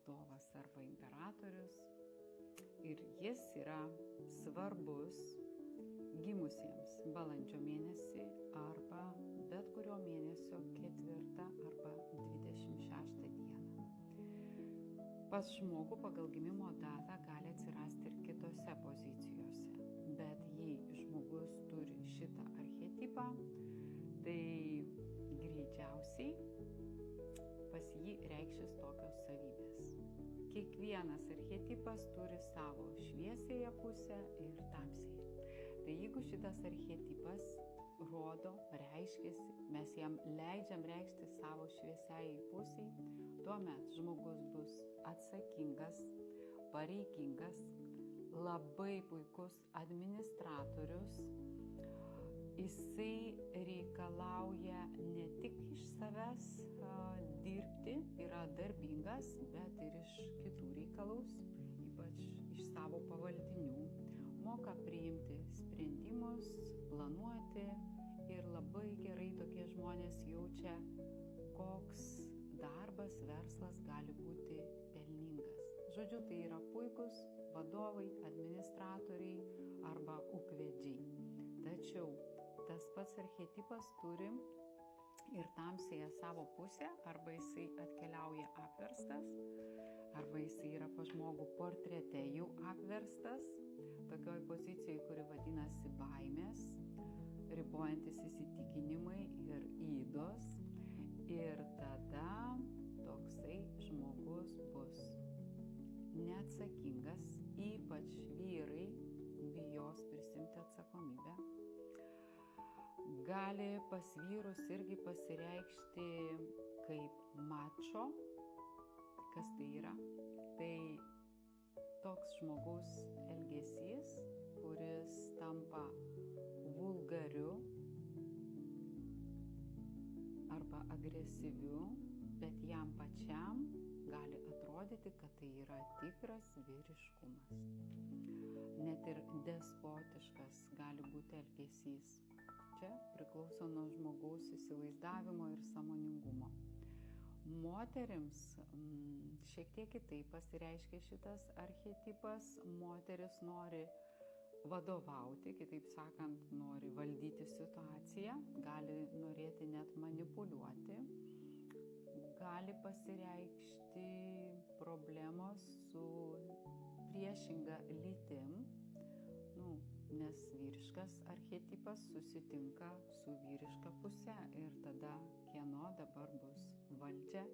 valdovas arba imperatorius ir jis yra svarbus gimusiems balandžio mėnesį arba bet kurio mėnesio 4 arba 26 dieną. Pas žmogų pagal gimimo datą gali atsirasti ir kitose pozicijose, bet jei žmogus turi šitą archetipą, tai greičiausiai pas jį reikšis tokios savybės. Kiekvienas archetipas turi savo šviesiąją pusę ir tamsiąją. Tai jeigu šitas archetipas rodo, reiškiasi, mes jam leidžiam reikšti savo šviesiai pusiai, tuomet žmogus bus atsakingas, pareigingas, labai puikus administratorius. Jisai reikalauja ne tik iš savęs dirbti, yra darbingas, bet ir iš kitų reikalaus, ypač iš savo pavaldinių. Moka priimti sprendimus, planuoti ir labai gerai tokie žmonės jaučia, koks darbas, verslas gali būti pelningas. Žodžiu, tai yra puikus vadovai, administratoriai arba ūkvedžiai. Tačiau tas pats archetipas turi ir tamsiąją savo pusę, arba jisai atkeliauja apverstas, arba jisai yra pas žmogų portrete jau apverstas, tokioj pozicijai, kuri vadinasi baimės, ribojantis įsitikinimai ir ydos. Ir tada toksai žmogus bus neatsakingas, ypač vyrai bijos prisimti atsakomybę. Gali pas vyrus irgi pasireikšti kaip mačo. Kas tai yra? Tai toks žmogaus elgesys, kuris tampa vulgariu arba agresyviu, bet jam pačiam gali atrodyti, kad tai yra tikras vyriškumas. Net ir despotiškas gali būti elgesys. Čia priklauso nuo žmogaus įsivaizdavimo ir sąmoningumo. Moterims šiek tiek kitaip pasireiškia šitas archetipas. Moteris nori vadovauti, kitaip sakant, nori valdyti situaciją, gali norėti net manipuliuoti, gali pasireikšti problemos su priešinga lytim, nes vyriškas archetipas susitinka su vyriška puse ir tada kieno dabar bus valdžia.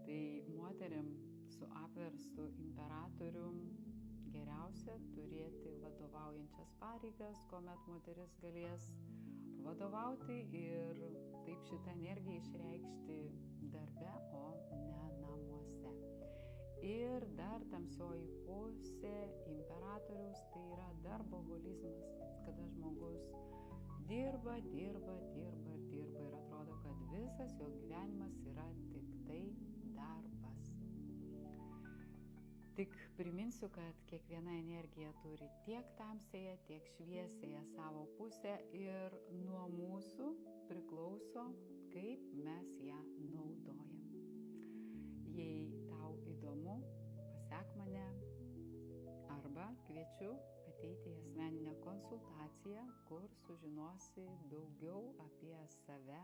Tai moteriam su apverstu imperatorium geriausia turėti vadovaujančias pareigas, kuomet moteris galės vadovauti ir taip šitą energiją išreikšti darbe, o ne namuose. Ir dar tamsioji pusė imperatoriaus, tai yra darboholizmas, kada žmogus dirba ir atrodo, kad visas jo gyvenimas yra tik tai darbas. Tik priminsiu, kad kiekviena energija turi tiek tamsiąją, tiek šviesiąją savo pusę ir nuo mūsų priklauso, kaip mes ją naudojam. Jei tau įdomu, pasek mane arba kviečiu ateiti į asmeninę konsultaciją, kur sužinosi daugiau apie save